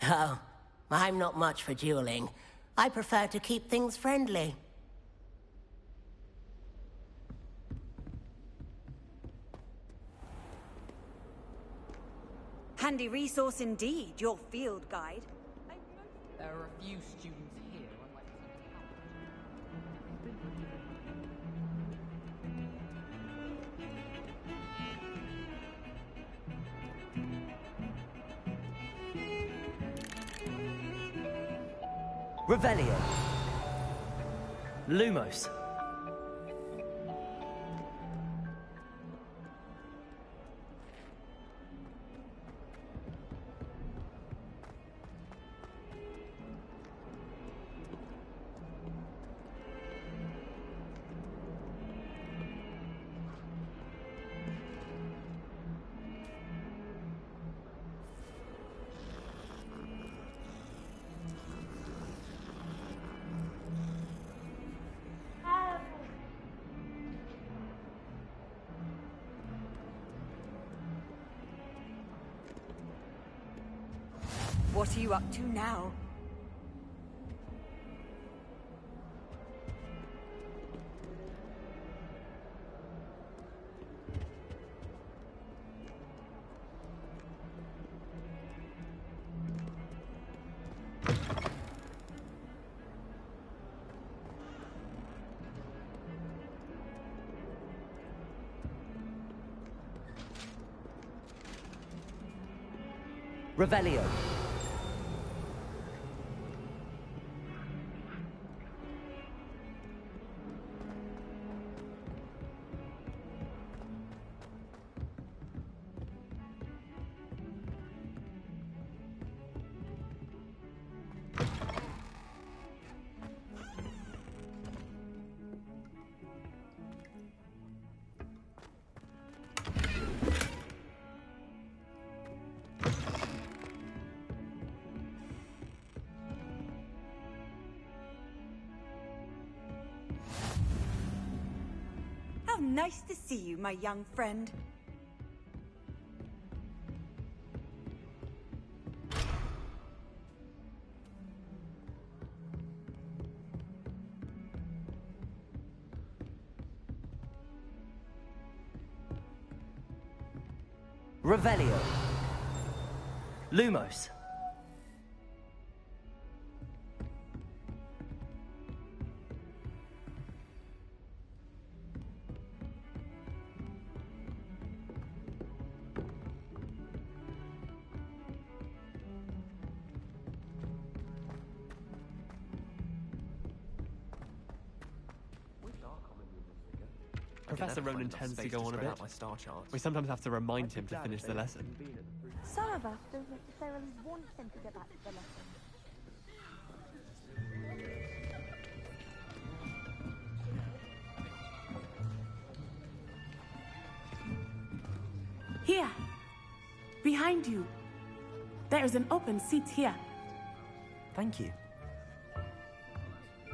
Oh, I'm not much for dueling. I prefer to keep things friendly. Handy resource indeed, your field guide. There are a few students here I'd like to Revelio. Lumos. What are you up to now? Revelio. How nice to see you, my young friend. Revelio. Lumos. Professor Ronan tends to go on a bit. We sometimes have to remind him to finish the lesson. Some of us don't necessarily want him to get back to the lesson. Here, behind you. There is an open seat here. Thank you.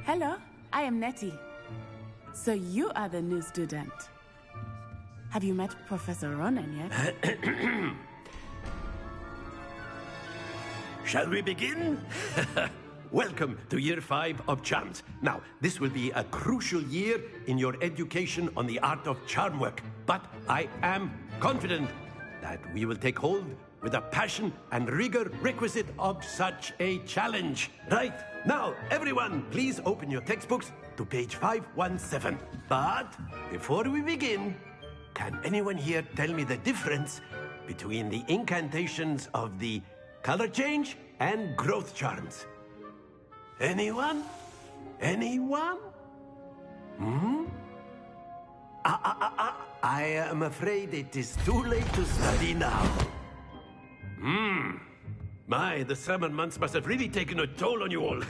Hello, I am Nettie. So you are the new student. Have you met Professor Ronan yet? Shall we begin? Welcome to Year 5 of Charms. Now, this will be a crucial year in your education on the art of charm work. But I am confident that we will take hold with the passion and rigor requisite of such a challenge. Right, now, everyone, please open your textbooks to page 517. But before we begin, can anyone here tell me the difference between the incantations of the color change and growth charms? Anyone? Anyone? I am afraid it is too late to study now. My, the summer months must have really taken a toll on you all.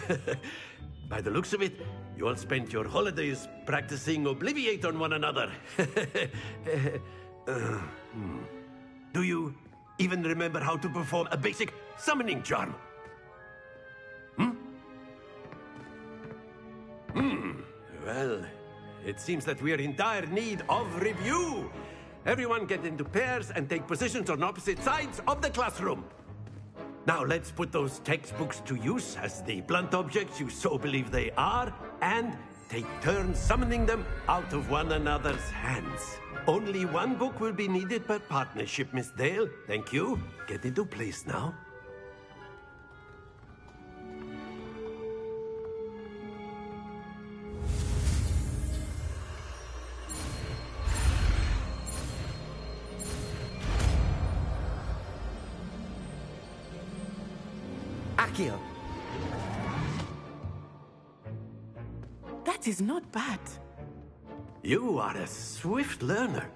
By the looks of it, you all spent your holidays practicing Obliviate on one another. Do you even remember how to perform a basic summoning charm? Well, it seems that we are in dire need of review. Everyone get into pairs and take positions on opposite sides of the classroom. Now let's put those textbooks to use as the blunt objects you so believe they are, and take turns summoning them out of one another's hands. Only one book will be needed per partnership, Miss Dale. Thank you. Get into place now. Accio. That is not bad. You are a swift learner.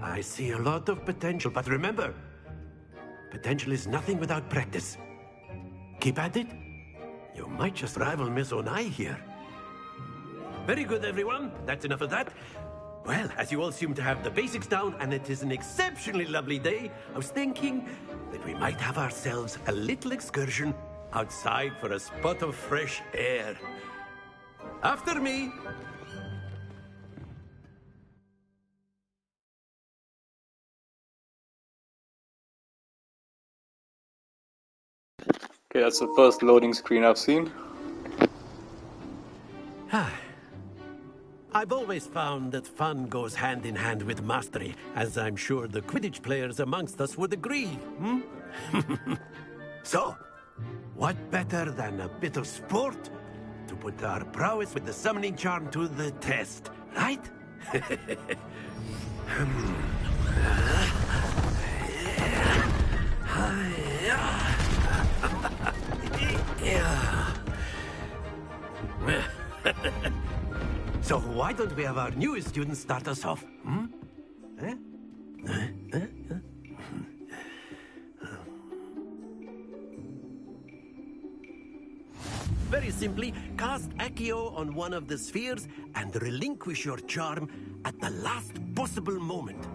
I see a lot of potential, but remember, potential is nothing without practice. Keep at it. You might just rival Miss Onai here. Very good, everyone. That's enough of that. Well, as you all seem to have the basics down, and it is an exceptionally lovely day, I was thinking that we might have ourselves a little excursion outside for a spot of fresh air. After me. Okay, that's the first loading screen I've seen. I've always found that fun goes hand in hand with mastery, as I'm sure the Quidditch players amongst us would agree. So, what better than a bit of sport to put our prowess with the summoning charm to the test, right? So why don't we have our newest student start us off? Very simply, cast Accio on one of the spheres and relinquish your charm at the last possible moment.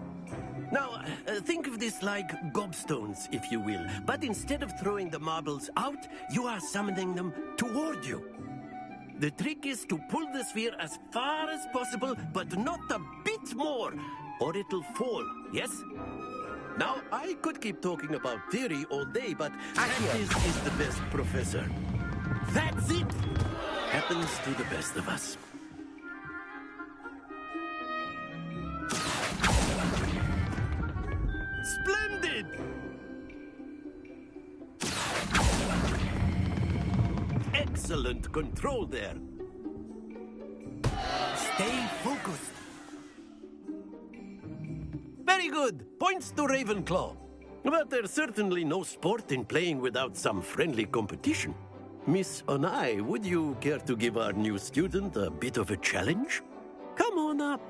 Now, think of this like gobstones, if you will. But instead of throwing the marbles out, you are summoning them toward you. The trick is to pull the sphere as far as possible, but not a bit more, or it'll fall, yes? Now, I could keep talking about theory all day, but practice is the best professor. That's it! Happens to the best of us. Splendid! Excellent control there. Stay focused. Very good. Points to Ravenclaw. But there's certainly no sport in playing without some friendly competition. Miss Onai, would you care to give our new student a bit of a challenge? Come on up.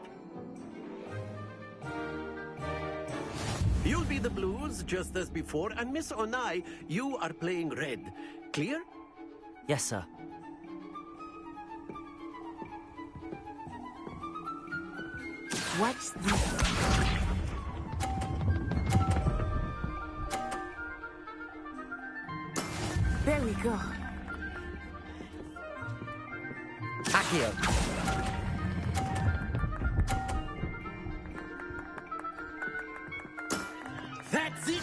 You'll be the blues, just as before, and Miss Onai, you are playing red. Clear? Yes, sir. Watch this. There we go. Accio. That's it!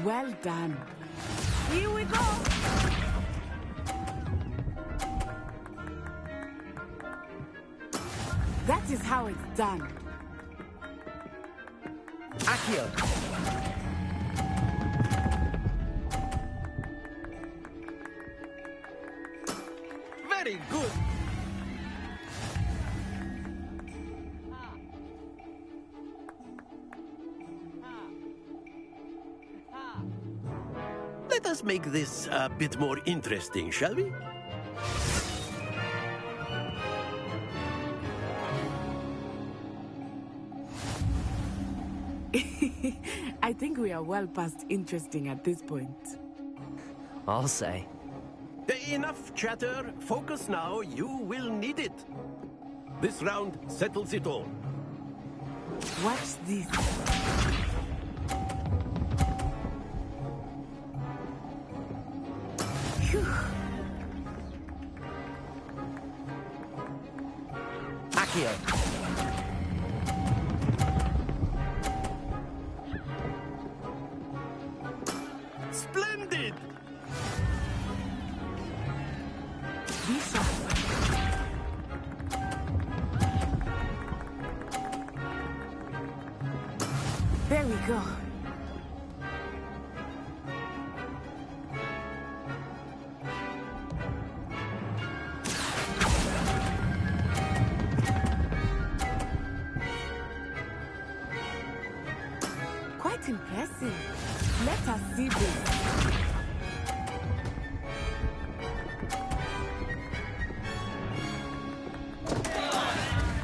Well done. Here we go. That is how it's done. Accio. Very good. Let us make this a bit more interesting, shall we? I think we are well past interesting at this point. I'll say. Enough chatter. Focus now. You will need it. This round settles it all. Watch this. There we go. Quite impressive. Let us see this.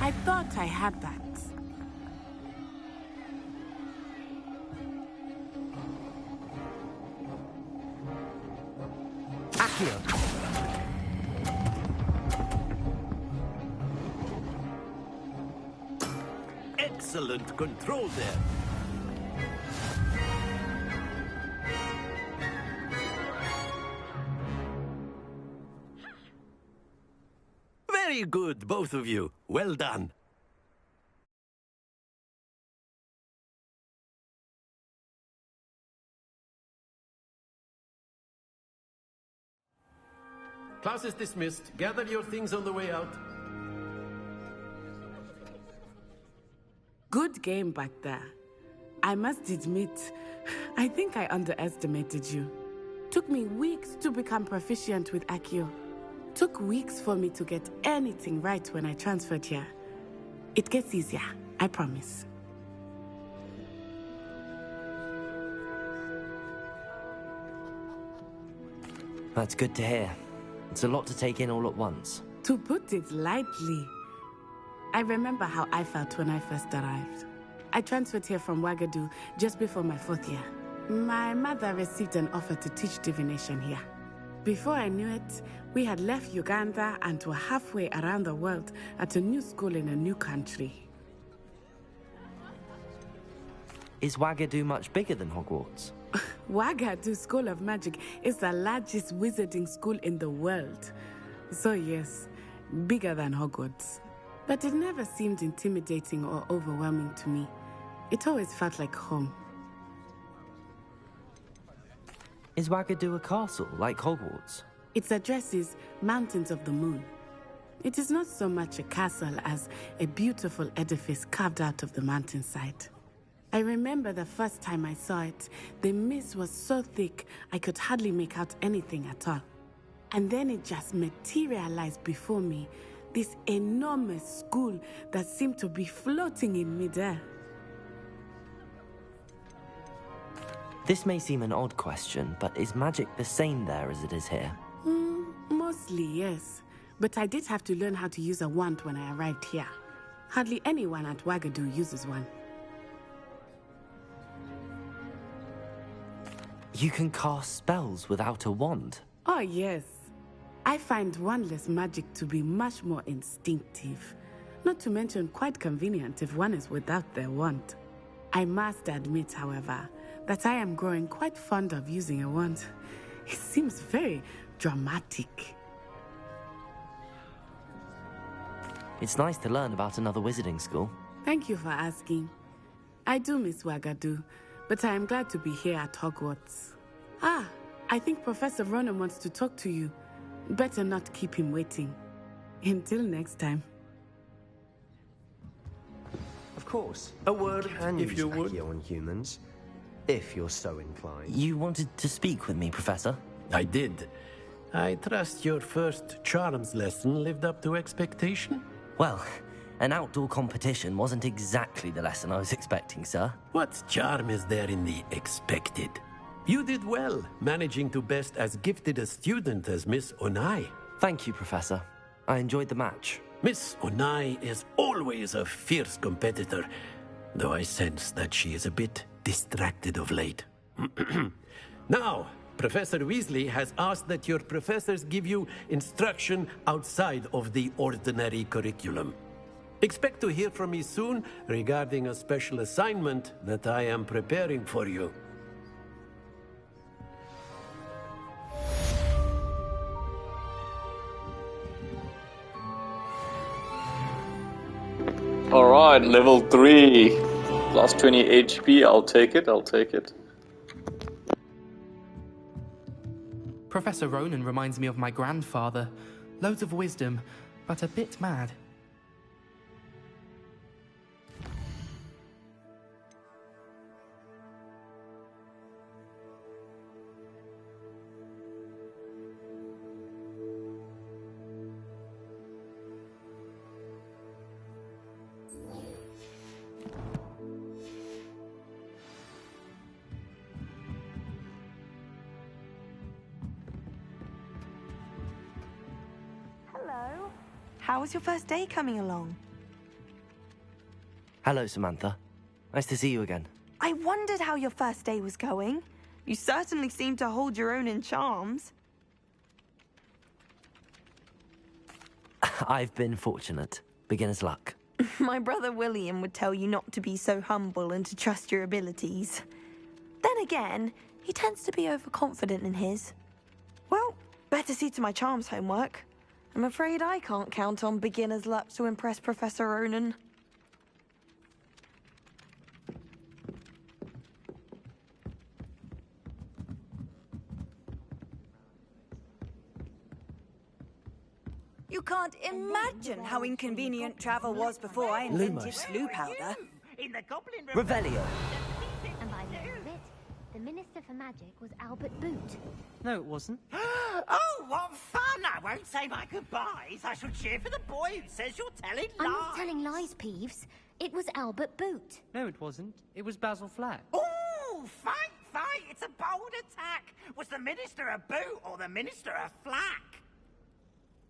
I thought I had that. Accio. Excellent control there. Very good, both of you. Well done. Class is dismissed. Gather your things on the way out. Good game back there. I must admit, I think I underestimated you. Took me weeks to become proficient with Accio. Took weeks for me to get anything right when I transferred here. It gets easier, I promise. That's good to hear. It's a lot to take in all at once. To put it lightly, I remember how I felt when I first arrived. I transferred here from Wagadu just before my 4th year. My mother received an offer to teach divination here. Before I knew it, we had left Uganda and were halfway around the world at a new school in a new country. Is Wagadu much bigger than Hogwarts? Wagadu School of Magic is the largest wizarding school in the world. So yes, bigger than Hogwarts. But it never seemed intimidating or overwhelming to me. It always felt like home. Is Wagadu a castle, like Hogwarts? Its address is Mountains of the Moon. It is not so much a castle as a beautiful edifice carved out of the mountainside. I remember the first time I saw it, the mist was so thick I could hardly make out anything at all. And then it just materialized before me, this enormous school that seemed to be floating in midair. This may seem an odd question, but is magic the same there as it is here? Mostly, yes. But I did have to learn how to use a wand when I arrived here. Hardly anyone at Wagadu uses one. You can cast spells without a wand? Oh, yes. I find wandless magic to be much more instinctive. Not to mention quite convenient if one is without their wand. I must admit, however, that I am growing quite fond of using a wand. It seems very dramatic. It's nice to learn about another wizarding school. Thank you for asking. I do miss Wagadu, but I am glad to be here at Hogwarts. Ah, I think Professor Ronan wants to talk to you. Better not keep him waiting. Until next time. Of course. A word, Can if you use would. Accio on humans, if you're so inclined. You wanted to speak with me, Professor? I did. I trust your first charms lesson lived up to expectation? Well, an outdoor competition wasn't exactly the lesson I was expecting, sir. What charm is there in the expected? You did well, managing to best as gifted a student as Miss Onai. Thank you, Professor. I enjoyed the match. Miss Onai is always a fierce competitor, though I sense that she is a bit distracted of late. Now, Professor Weasley has asked that your professors give you instruction outside of the ordinary curriculum. Expect to hear from me soon regarding a special assignment that I am preparing for you. Alright, level 3. Plus 20 HP, I'll take it, I'll take it. Professor Ronan reminds me of my grandfather. Loads of wisdom, but a bit mad. How was your first day coming along? Hello, Samantha. Nice to see you again. I wondered how your first day was going. You certainly seem to hold your own in charms. I've been fortunate. Beginner's luck. My brother William would tell you not to be so humble and to trust your abilities. Then again, he tends to be overconfident in his. Well, better see to my charms homework. I'm afraid I can't count on beginner's luck to impress Professor Ronan. You can't imagine how inconvenient travel was before I invented slew powder. Revelio. And by the end of it, the Minister for Magic was Albert Boot. No, it wasn't. Oh, what fun! I won't say my goodbyes. I shall cheer for the boy who says you're telling lies. I'm not telling lies, Peeves. It was Albert Boot. No, it wasn't. It was Basil Flack. Oh, fight! It's a bold attack. Was the Minister a boot or the Minister a flack?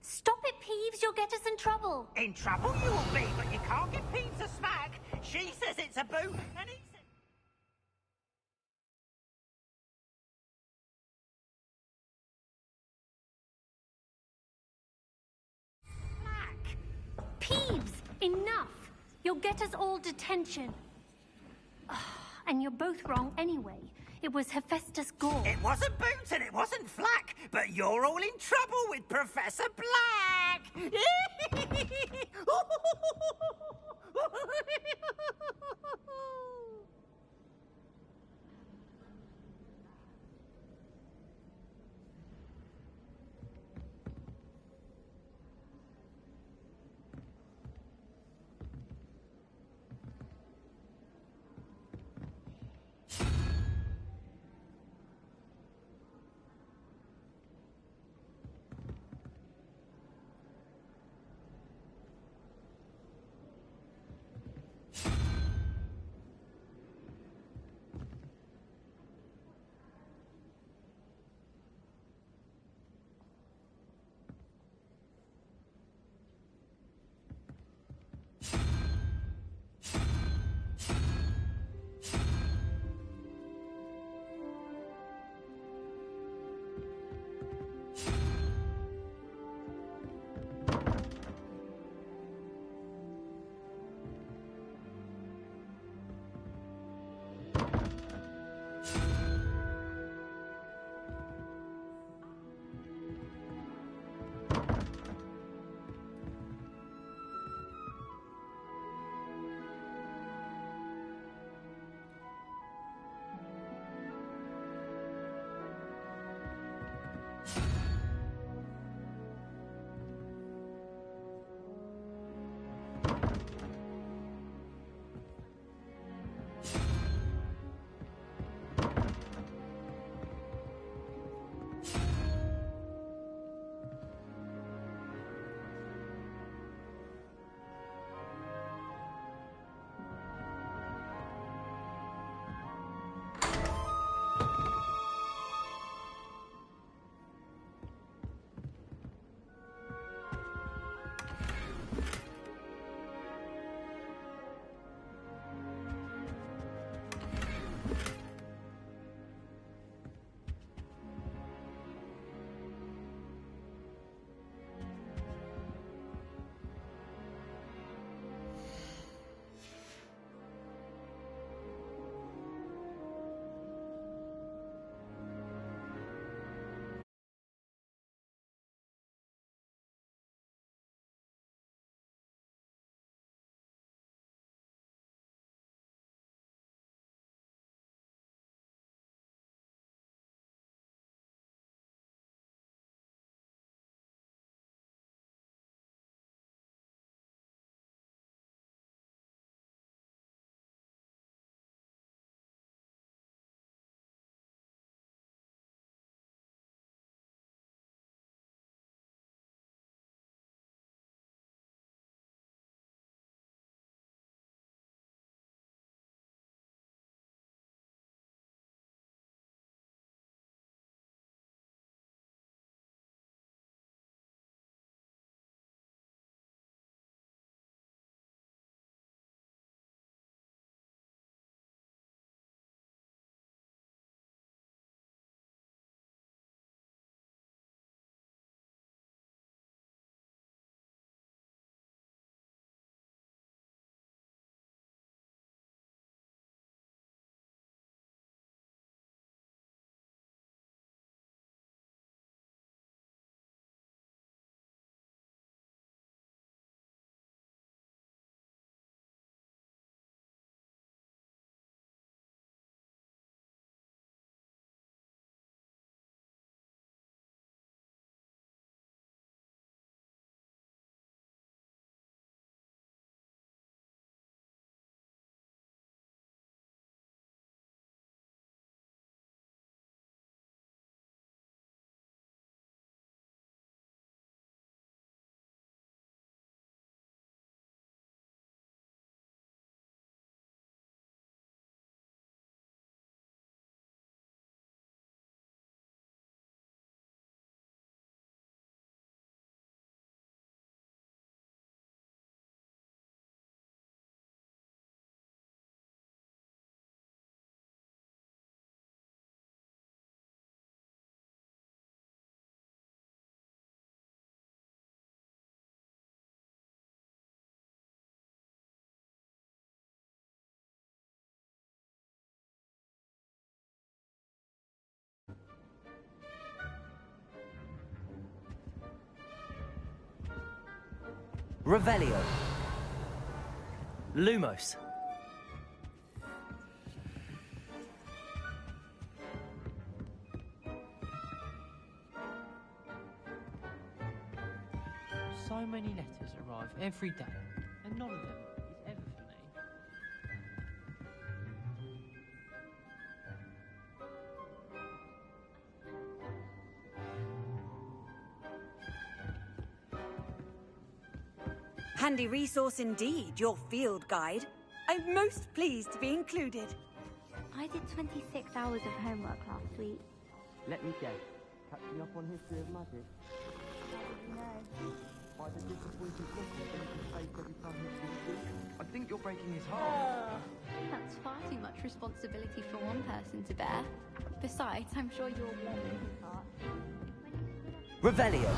Stop it, Peeves. You'll get us in trouble. In trouble you will be, but you can't give Peeves a smack. She says it's a boot, and he says... Flack. Peeves, enough. You'll get us all detention. And you're both wrong anyway. It was Hephaestus Gore. It wasn't Boot and it wasn't Flack, but you're all in trouble with Professor Black! Revelio. Lumos. So many letters arrive every day, and none of them is ever for me. Handy resource indeed, your field guide. I'm most pleased to be included. I did 26 hours of homework last week. Let me guess. Catching up on history of magic. By the disappointing look on Ben's face every time he sees you. I think you're breaking his heart. That's far too much responsibility for one person to bear. Besides, I'm sure you're warming his heart. Revelio.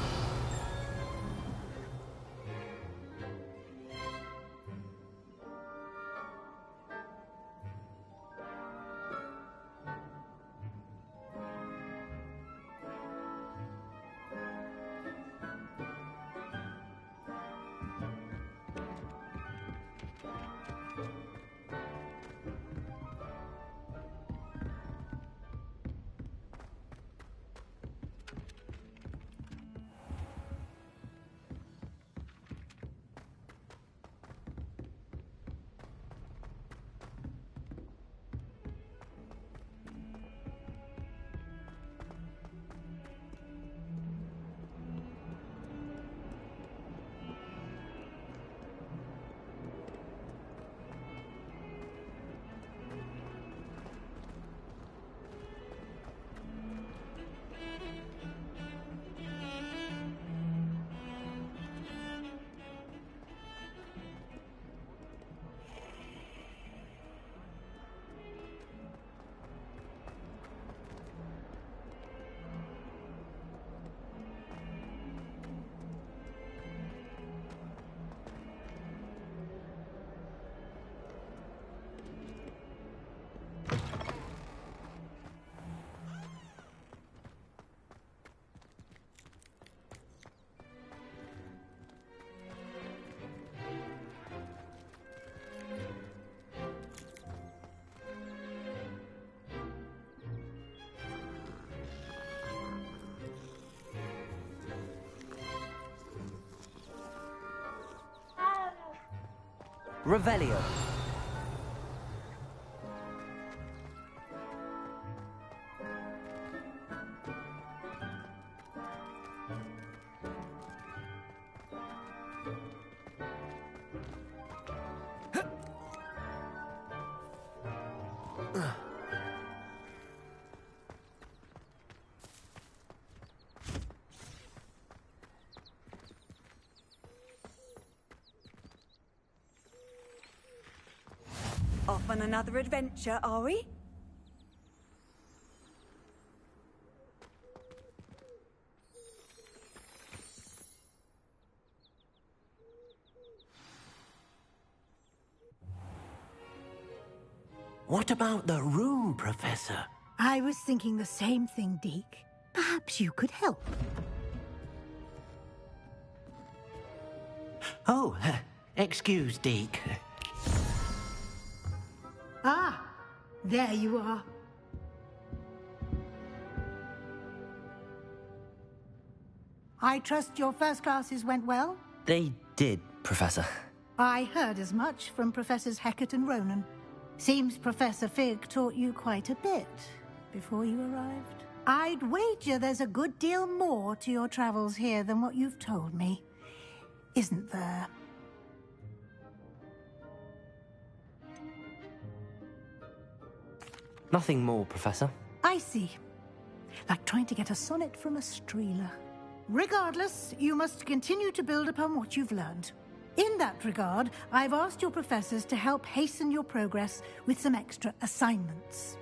Revelio. Off on another adventure, are we? What about the room, Professor? I was thinking the same thing, Deke. Perhaps you could help. Oh, excuse, Deke. Ah, there you are. I trust your first classes went well? They did, Professor. I heard as much from Professors Hecat and Ronan. Seems Professor Fig taught you quite a bit before you arrived. I'd wager there's a good deal more to your travels here than what you've told me. Isn't there? Nothing more, Professor. I see. Like trying to get a sonnet from a streeler. Regardless, you must continue to build upon what you've learned. In that regard, I've asked your professors to help hasten your progress with some extra assignments.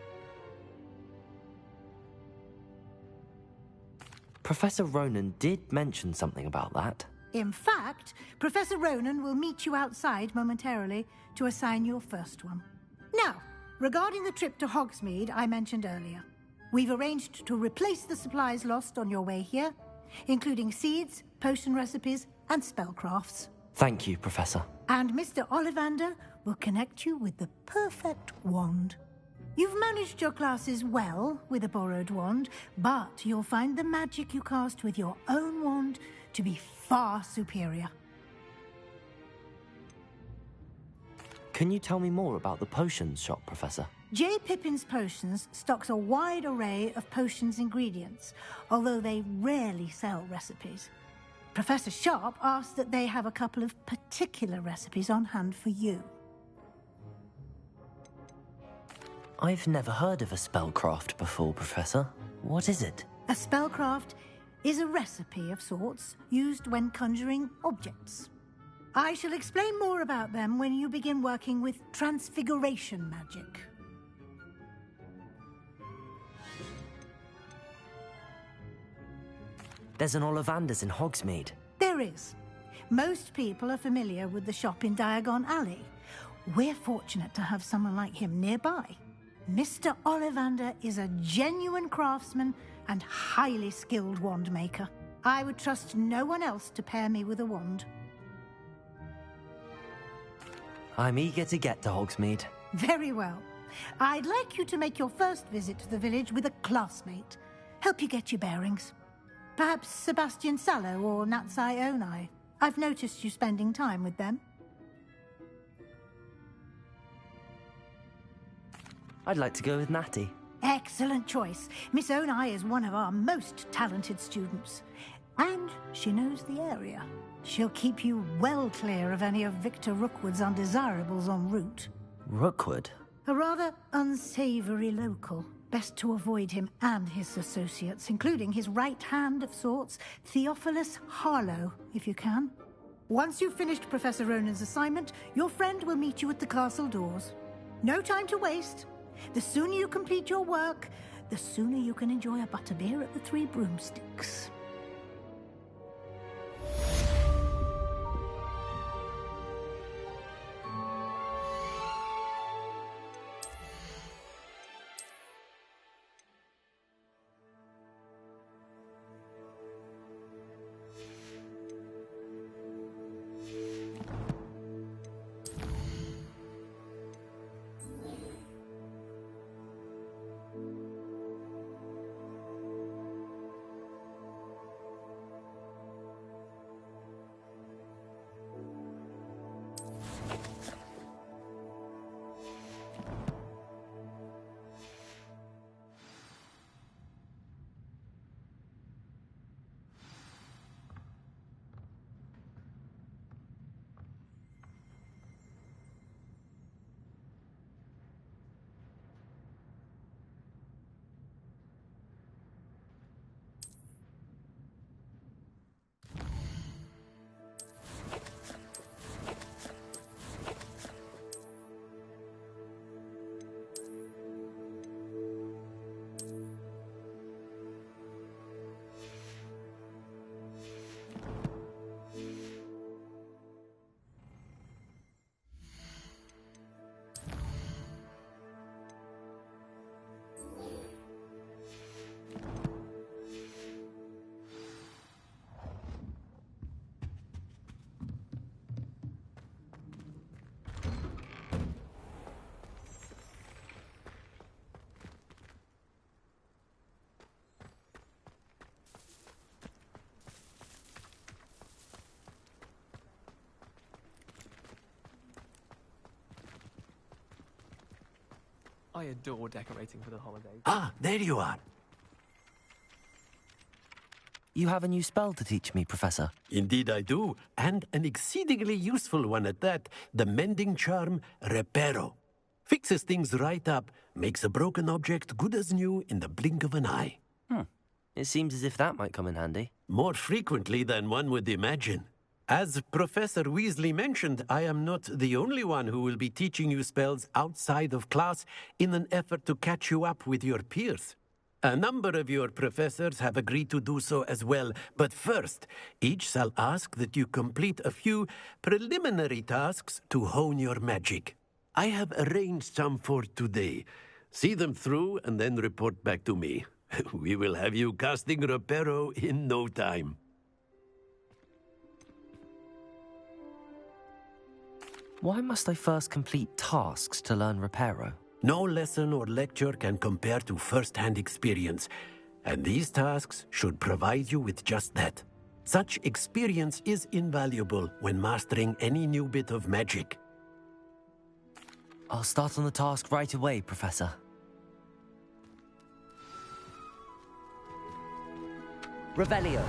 Professor Ronan did mention something about that. In fact, Professor Ronan will meet you outside momentarily to assign your first one. Now, regarding the trip to Hogsmeade I mentioned earlier, we've arranged to replace the supplies lost on your way here, including seeds, potion recipes, and spellcrafts. Thank you, Professor. And Mr. Ollivander will connect you with the perfect wand. You've managed your classes well with a borrowed wand, but you'll find the magic you cast with your own wand to be far superior. Can you tell me more about the potions shop, Professor? J. Pippin's Potions stocks a wide array of potions ingredients, although they rarely sell recipes. Professor Sharp asked that they have a couple of particular recipes on hand for you. I've never heard of a spellcraft before, Professor. What is it? A spellcraft is a recipe of sorts used when conjuring objects. I shall explain more about them when you begin working with transfiguration magic. There's an Ollivander's in Hogsmeade. There is. Most people are familiar with the shop in Diagon Alley. We're fortunate to have someone like him nearby. Mr. Ollivander is a genuine craftsman and highly skilled wand maker. I would trust no one else to pair me with a wand. I'm eager to get to Hogsmeade. Very well. I'd like you to make your first visit to the village with a classmate. Help you get your bearings. Perhaps Sebastian Sallow or Natsai Onai. I've noticed you spending time with them. I'd like to go with Natty. Excellent choice. Miss Onai is one of our most talented students. And she knows the area. She'll keep you well clear of any of Victor Rookwood's undesirables en route. Rookwood? A rather unsavory local. Best to avoid him and his associates, including his right hand of sorts, Theophilus Harlow, if you can. Once you've finished Professor Ronan's assignment, your friend will meet you at the castle doors. No time to waste. The sooner you complete your work, the sooner you can enjoy a butterbeer at the Three Broomsticks. I adore decorating for the holidays. Ah, there you are. You have a new spell to teach me, Professor. Indeed I do, and an exceedingly useful one at that. The mending charm, Reparo. Fixes things right up, makes a broken object good as new in the blink of an eye. It seems as if that might come in handy. More frequently than one would imagine. As Professor Weasley mentioned, I am not the only one who will be teaching you spells outside of class in an effort to catch you up with your peers. A number of your professors have agreed to do so as well, but first, each shall ask that you complete a few preliminary tasks to hone your magic. I have arranged some for today. See them through and then report back to me. We will have you casting Reparo in no time. Why must I first complete tasks to learn Reparo? No lesson or lecture can compare to first-hand experience, and these tasks should provide you with just that. Such experience is invaluable when mastering any new bit of magic. I'll start on the task right away, Professor. Revelio.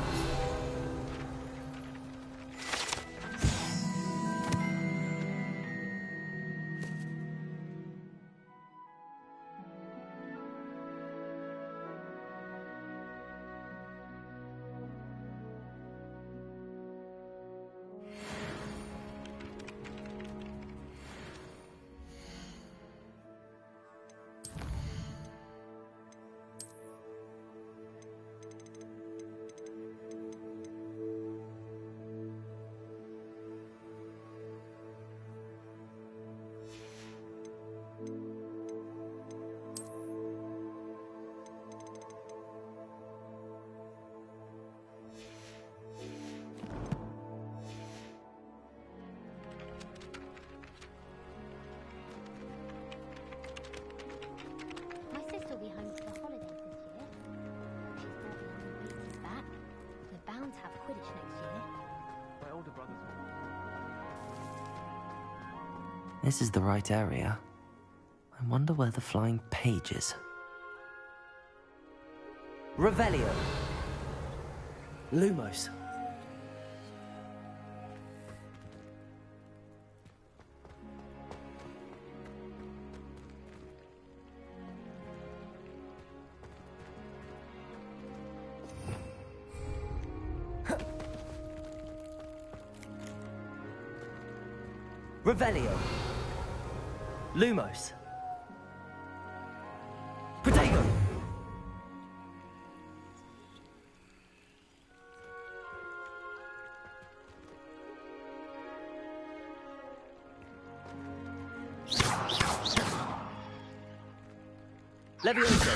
My sister will be home for the holidays this year. She's going to be on the weekend back. We're bound to have Quidditch next year. My older brother's... This is the right area. I wonder where the flying page is. Revelio. Lumos. Revelio. Lumos. Protego. Leviosa.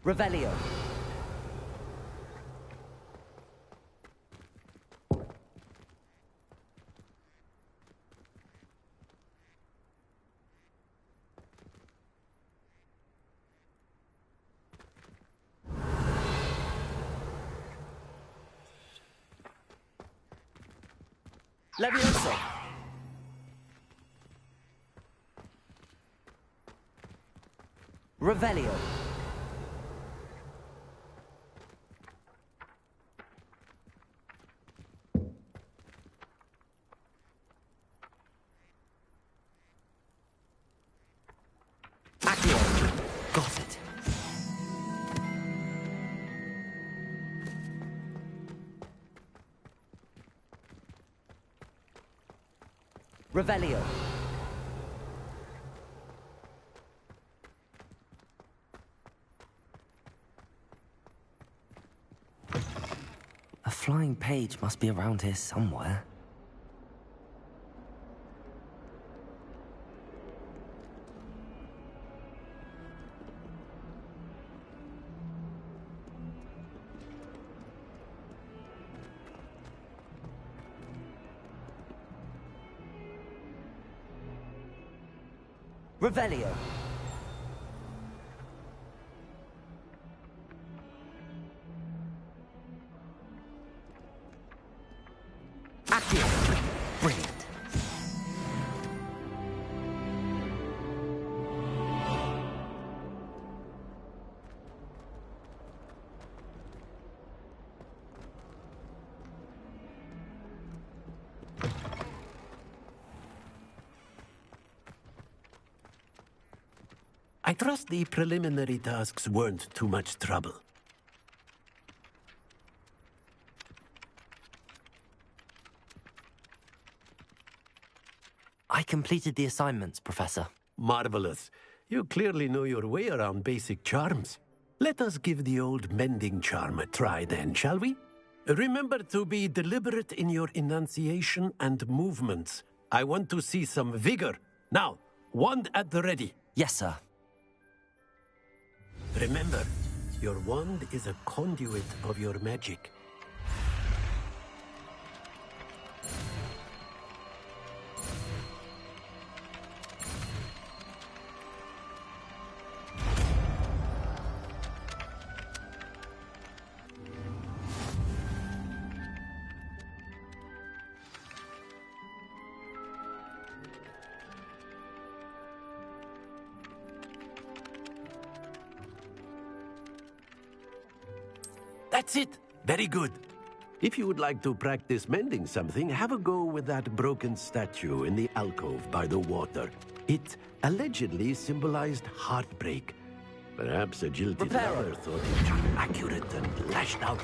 Revelio. Leviosa. Revelio. Accio. Got it. Revelio. A flying page must be around here somewhere. Revelio. Accio. Brilliant. I trust the preliminary tasks weren't too much trouble. I completed the assignments, Professor. Marvelous. You clearly know your way around basic charms. Let us give the old mending charm a try then, shall we? Remember to be deliberate in your enunciation and movements. I want to see some vigor. Now, wand at the ready. Yes, sir. Remember, your wand is a conduit of your magic. That's it. Very good. If you would like to practice mending something, have a go with that broken statue in the alcove by the water. It allegedly symbolized heartbreak. Perhaps a jilted lover thought it too accurate and lashed out.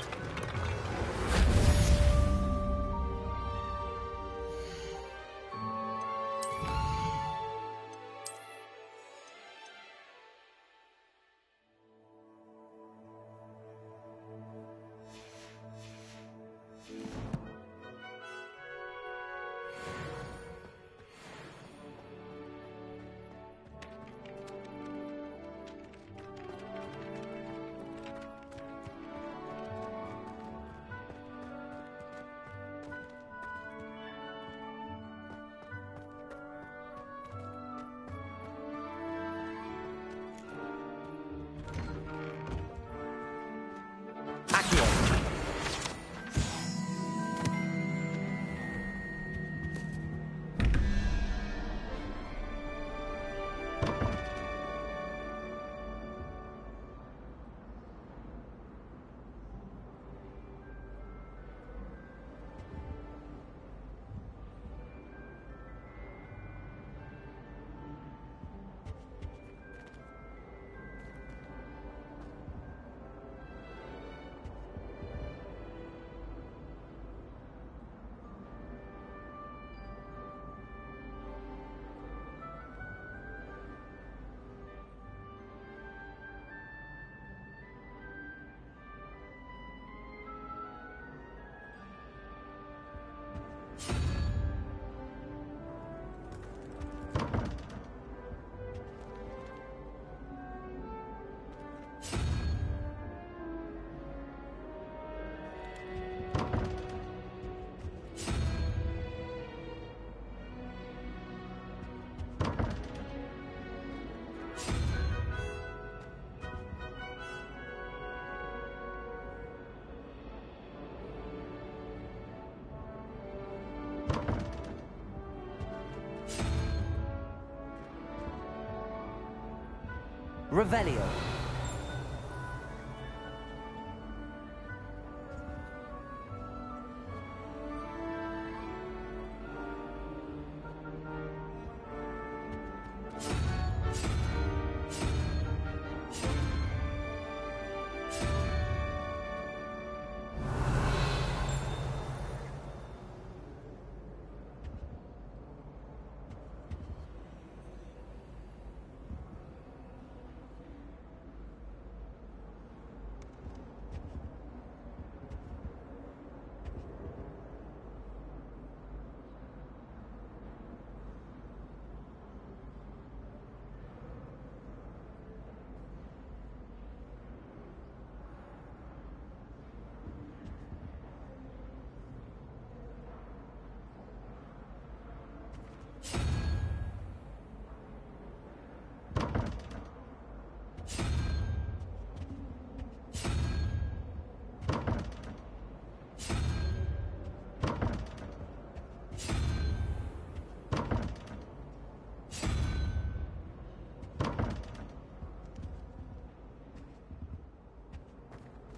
Revelio.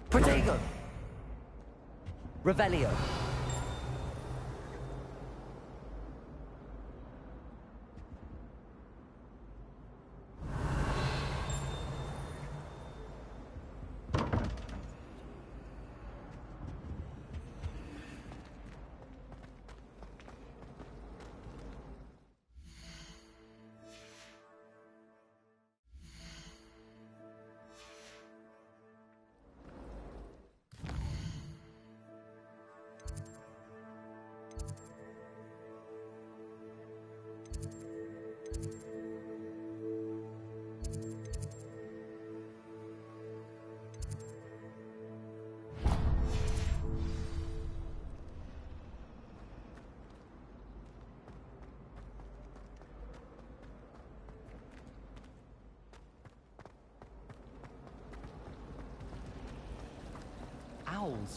Protego. Revelio.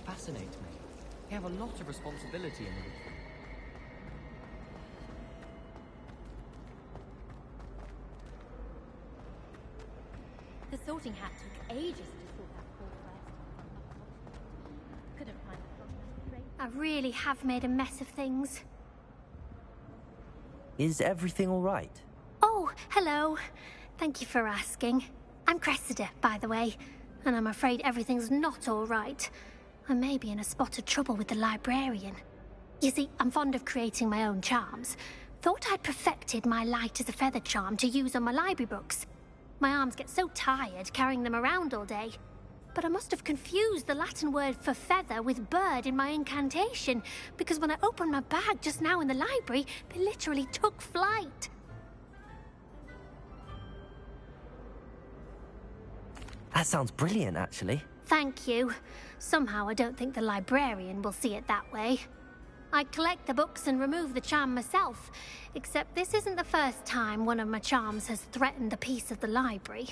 books fascinate me. They have a lot of responsibility in them. The sorting hat took ages to sort that poor first. Couldn't find the I really have made a mess of things. Is everything all right? Oh, hello. Thank you for asking. I'm Cressida, by the way, and I'm afraid everything's not all right. I may be in a spot of trouble with the librarian. You see, I'm fond of creating my own charms. Thought I'd perfected my light as a feather charm to use on my library books. My arms get so tired carrying them around all day. But I must have confused the Latin word for feather with bird in my incantation, because when I opened my bag just now in the library, they literally took flight. That sounds brilliant, actually. Thank you. Somehow I don't think the librarian will see it that way. I collect the books and remove the charm myself, except this isn't the first time one of my charms has threatened the peace of the library.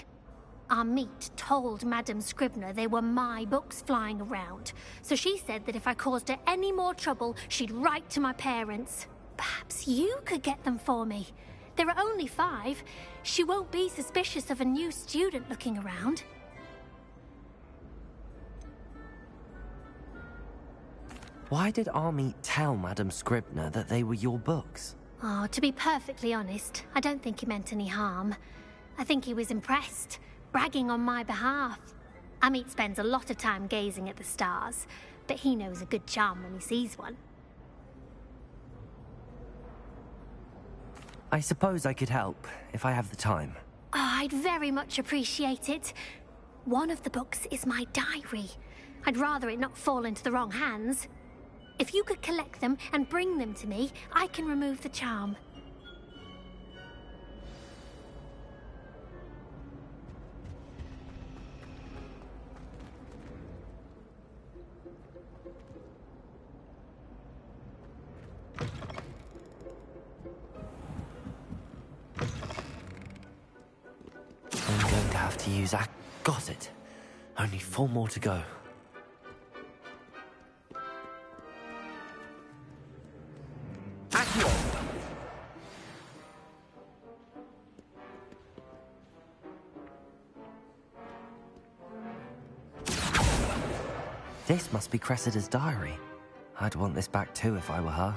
Our meet told Madame Scribner they were my books flying around, so she said that if I caused her any more trouble, she'd write to my parents. Perhaps you could get them for me. There are only 5. She won't be suspicious of a new student looking around. Why did Army tell Madame Scribner that they were your books? Oh, to be perfectly honest, I don't think he meant any harm. I think he was impressed, bragging on my behalf. Amit spends a lot of time gazing at the stars, but he knows a good charm when he sees one. I suppose I could help, if I have the time. Oh, I'd very much appreciate it. One of the books is my diary. I'd rather it not fall into the wrong hands. If you could collect them and bring them to me, I can remove the charm. I'm going to have to use that. Got it. Only 4 more to go. This must be Cressida's diary. I'd want this back too if I were her.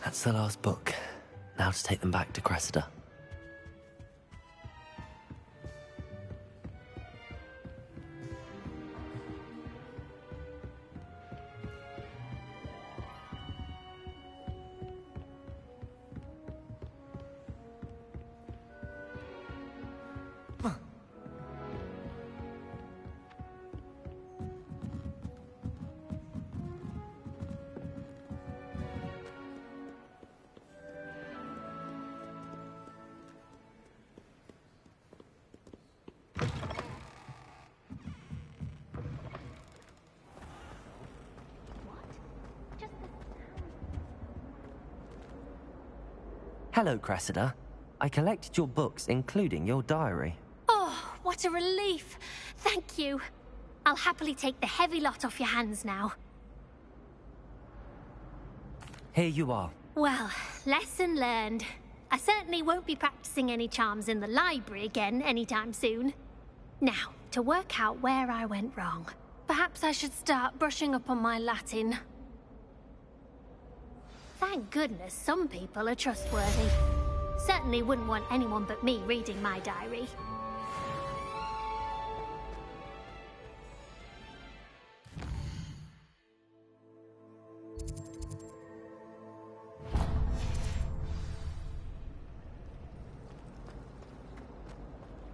That's the last book. Now to take them back to Cressida. Hello, Cressida. I collected your books, including your diary. Oh, what a relief. Thank you. I'll happily take the heavy lot off your hands now. Here you are. Well, lesson learned. I certainly won't be practicing any charms in the library again anytime soon. Now, to work out where I went wrong. Perhaps I should start brushing up on my Latin. Thank goodness some people are trustworthy. Certainly wouldn't want anyone but me reading my diary.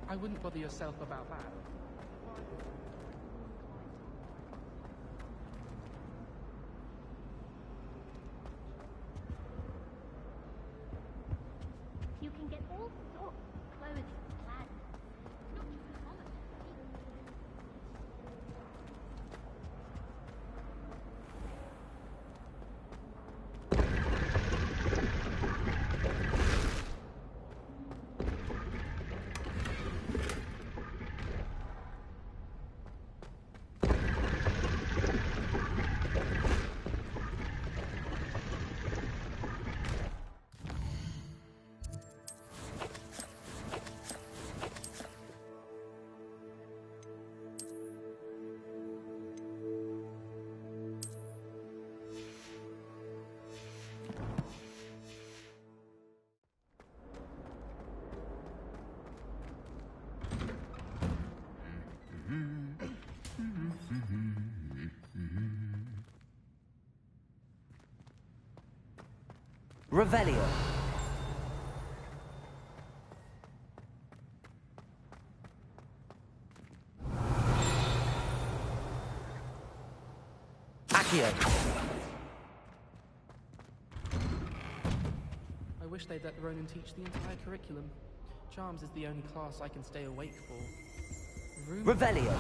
I wouldn't bother yourself about that. all sorts of clothing clad. It's not just common. Revelio. Accio. I wish they'd let Ronan teach the entire curriculum. Charms is the only class I can stay awake for. Revelio.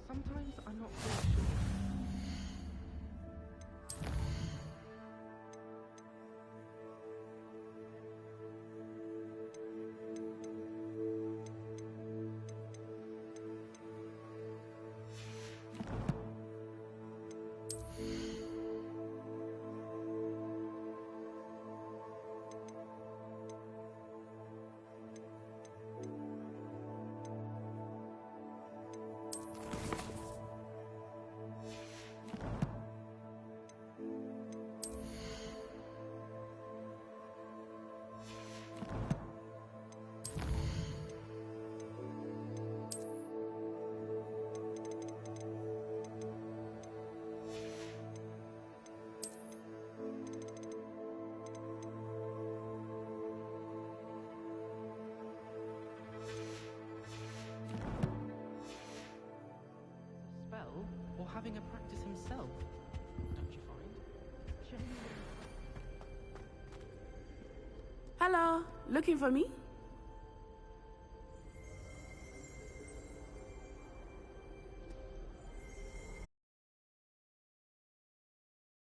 Sometimes I'm not so sure. Or having a practice himself, don't you find? Hello, looking for me?